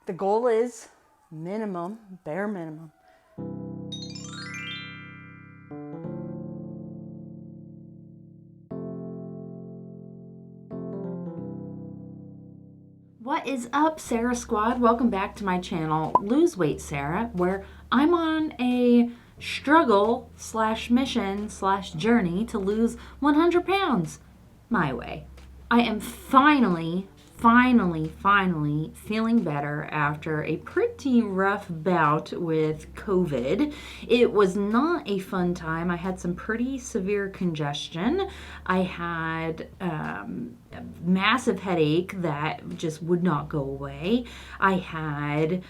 The goal is minimum, bare minimum. What is up, Sara Squad? Welcome back to my channel, Lose Weight Sara, where I'm on a struggle / mission / journey to lose 100 pounds my way. I am finally feeling better after a pretty rough bout with COVID. It was not a fun time. I had some pretty severe congestion. I had a massive headache that just would not go away. I had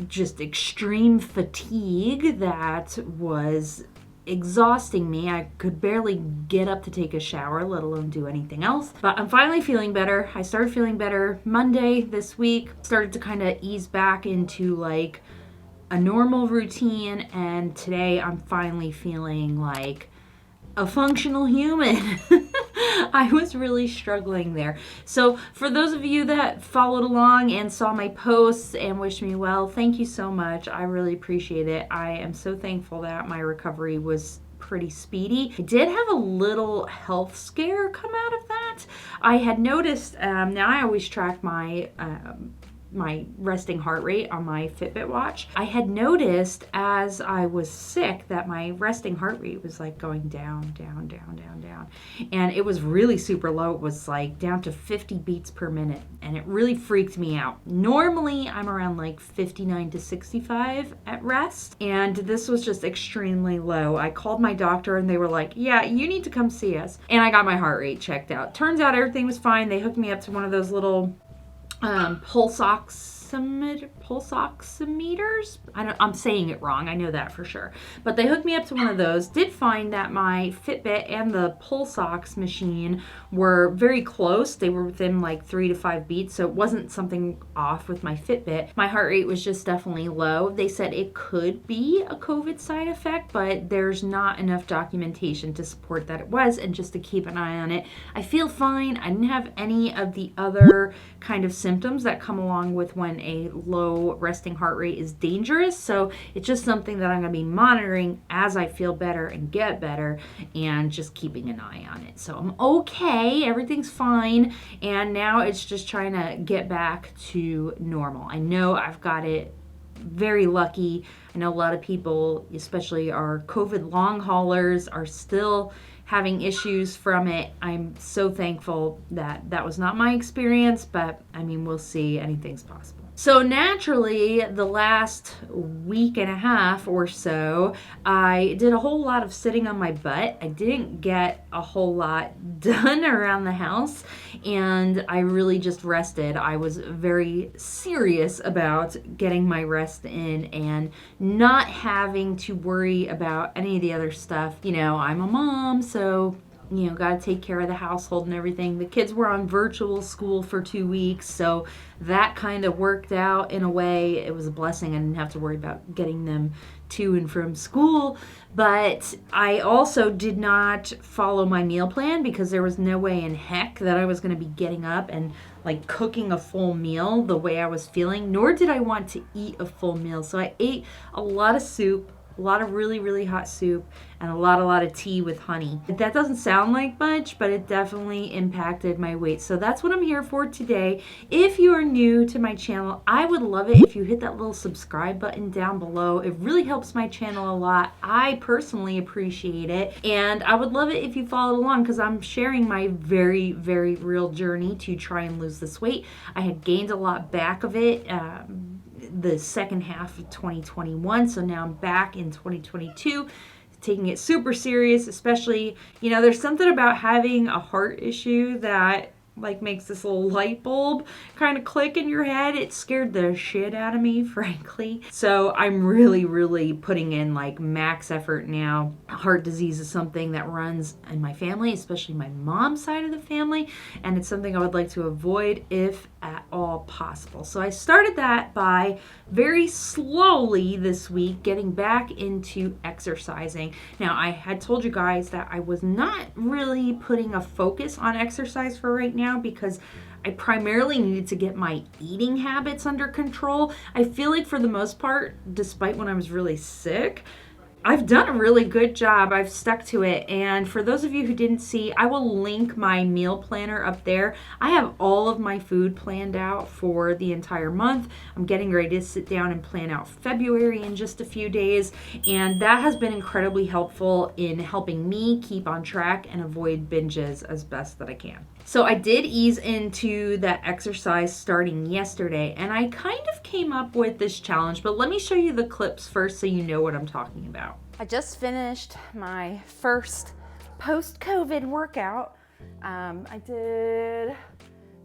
just extreme fatigue that was exhausting me. I could barely get up to take a shower, let alone do anything else. But I'm finally feeling better. I started feeling better Monday this week. Started to kind of ease back into like a normal routine, and today I'm finally feeling like a functional human. I was really struggling there. So for those of you that followed along and saw my posts and wished me well, thank you so much. I really appreciate it. I am so thankful that my recovery was pretty speedy. I did have a little health scare come out of that. I had noticed, now I always track my resting heart rate on my Fitbit watch. I had noticed as I was sick that my resting heart rate was like going down. And it was really super low. It was like down to 50 beats per minute. And it really freaked me out. Normally I'm around like 59 to 65 at rest. And this was just extremely low. I called my doctor and they were like, yeah, you need to come see us. And I got my heart rate checked out. Turns out everything was fine. They hooked me up to one of those little pulse oximeters. I'm saying it wrong. I know that for sure. But they hooked me up to one of those. Did find that my Fitbit and the pulse ox machine were very close. They were within like 3 to 5 beats, so it wasn't something off with my Fitbit. My heart rate was just definitely low. They said it could be a COVID side effect, but there's not enough documentation to support that it was, and just to keep an eye on it. I feel fine. I didn't have any of the other kind of symptoms that come along with when a low resting heart rate is dangerous. So it's just something that I'm going to be monitoring as I feel better and get better, and just keeping an eye on it. So I'm okay. Everything's fine. And now it's just trying to get back to normal. I know I've got it very lucky. I know a lot of people, especially our COVID long haulers, are still having issues from it. I'm so thankful that that was not my experience, but I mean, we'll see. Anything's possible. So naturally, the last week and a half or so, I did a whole lot of sitting on my butt. I didn't get a whole lot done around the house, and I really just rested. I was very serious about getting my rest in and not having to worry about any of the other stuff. You know, I'm a mom, so got to take care of the household and everything. The kids were on virtual school for 2 weeks, so that kind of worked out in a way. It was a blessing. I didn't have to worry about getting them to and from school. But I also did not follow my meal plan because there was no way in heck that I was going to be getting up and like cooking a full meal the way I was feeling, nor did I want to eat a full meal. So I ate a lot of soup, a lot of really hot soup, and a lot of tea with honey. That doesn't sound like much, but it definitely impacted my weight. So that's what I'm here for today. If you are new to my channel, I would love it if you hit that little subscribe button down below. It really helps my channel a lot. I personally appreciate it. And I would love it if you followed along, because I'm sharing my very real journey to try and lose this weight. I had gained a lot back of it the second half of 2021, so now I'm back in 2022 taking it super serious. Especially, there's something about having a heart issue that like makes this little light bulb kind of click in your head. It scared the shit out of me, frankly. So I'm really putting in like max effort now. Heart disease is something that runs in my family, especially my mom's side of the family, and it's something I would like to avoid if at all possible. So I started that by very slowly this week getting back into exercising. Now, I had told you guys that I was not really putting a focus on exercise for right now because I primarily needed to get my eating habits under control. I feel like for the most part, despite when I was really sick, I've done a really good job. I've stuck to it. And for those of you who didn't see, I will link my meal planner up there. I have all of my food planned out for the entire month. I'm getting ready to sit down and plan out February in just a few days. And that has been incredibly helpful in helping me keep on track and avoid binges as best that I can. So I did ease into that exercise starting yesterday, and I kind of came up with this challenge, but let me show you the clips first so you know what I'm talking about. I just finished my first post-COVID workout. I did, it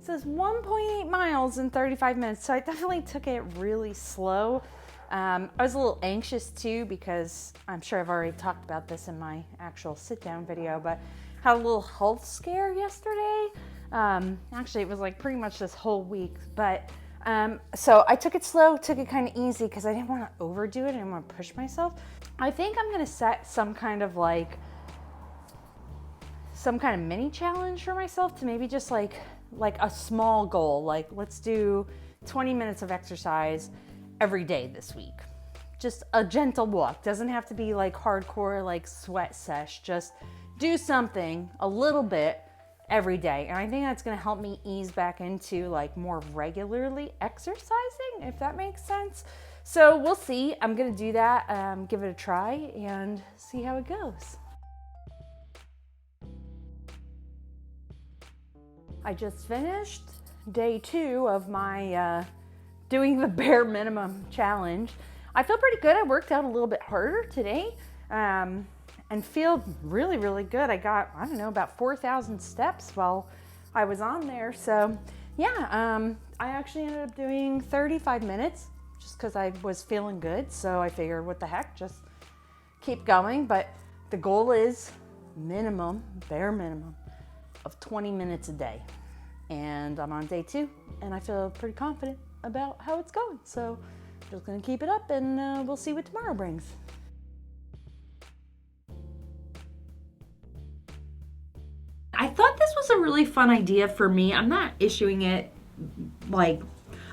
says 1.8 miles in 35 minutes, so I definitely took it really slow. I was a little anxious too because I'm sure I've already talked about this in my actual sit-down video, but had a little health scare yesterday. Actually, it was like pretty much this whole week, but so I took it slow, took it kind of easy because I didn't want to overdo it. I didn't want to push myself. I think I'm gonna set some kind of mini challenge for myself to maybe just like a small goal. Like, let's do 20 minutes of exercise every day this week. Just a gentle walk. Doesn't have to be like hardcore, like sweat sesh. Just do something a little bit every day. And I think that's going to help me ease back into like more regularly exercising, if that makes sense. So we'll see. I'm going to do that, give it a try and see how it goes. I just finished day 2 of my doing the bare minimum challenge. I feel pretty good. I worked out a little bit harder today. And feel really, really good. I got, I don't know, about 4,000 steps while I was on there. So yeah, I actually ended up doing 35 minutes just because I was feeling good. So I figured, what the heck, just keep going. But the goal is minimum, bare minimum of 20 minutes a day. And I'm on day 2 and I feel pretty confident about how it's going. So just gonna keep it up and we'll see what tomorrow brings. I thought this was a really fun idea for me. I'm not issuing it like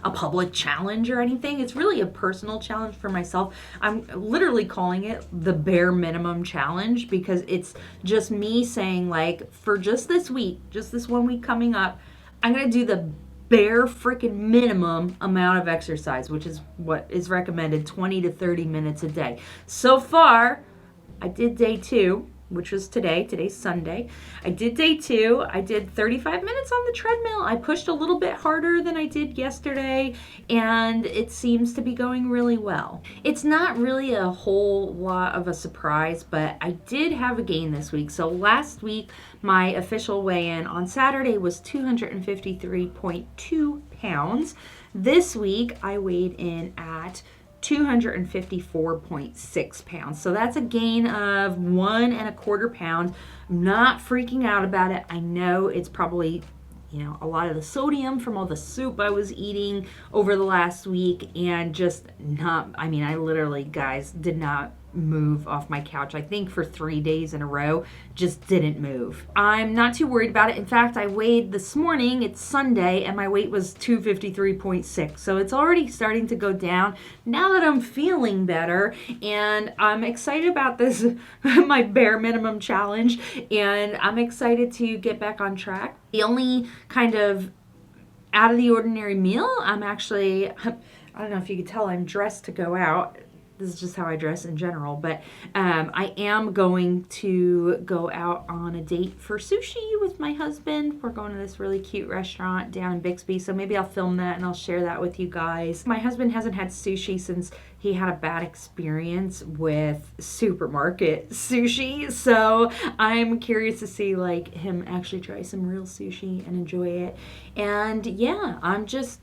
a public challenge or anything. It's really a personal challenge for myself. I'm literally calling it the bare minimum challenge because it's just me saying, like, for just this week, just this 1 week coming up, I'm gonna do the bare freaking minimum amount of exercise, which is what is recommended, 20 to 30 minutes a day. So far, I did day 2, which was today. Today's Sunday. I did day 2. I did 35 minutes on the treadmill. I pushed a little bit harder than I did yesterday, and it seems to be going really well. It's not really a whole lot of a surprise, but I did have a gain this week. So last week, my official weigh-in on Saturday was 253.2 pounds. This week, I weighed in at 254.6 pounds. So that's a gain of 1.25 pounds. I'm not freaking out about it. I know it's probably, a lot of the sodium from all the soup I was eating over the last week and just I literally, guys, did not move off my couch. I think for 3 days in a row, just didn't move. I'm not too worried about it. In fact, I weighed this morning, it's Sunday, and my weight was 253.6. So it's already starting to go down now that I'm feeling better, and I'm excited about this, my bare minimum challenge, and I'm excited to get back on track. The only kind of out of the ordinary meal, I don't know if you could tell, I'm dressed to go out. This is just how I dress in general, but I am going to go out on a date for sushi with my husband. We're going to this really cute restaurant down in Bixby, so maybe I'll film that and I'll share that with you guys. My husband hasn't had sushi since he had a bad experience with supermarket sushi, so I'm curious to see him actually try some real sushi and enjoy it. And yeah, I'm just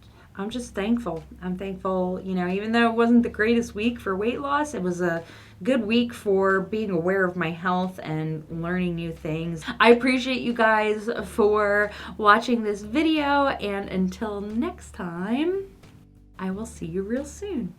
thankful. I'm thankful, even though it wasn't the greatest week for weight loss, it was a good week for being aware of my health and learning new things. I appreciate you guys for watching this video, and until next time, I will see you real soon.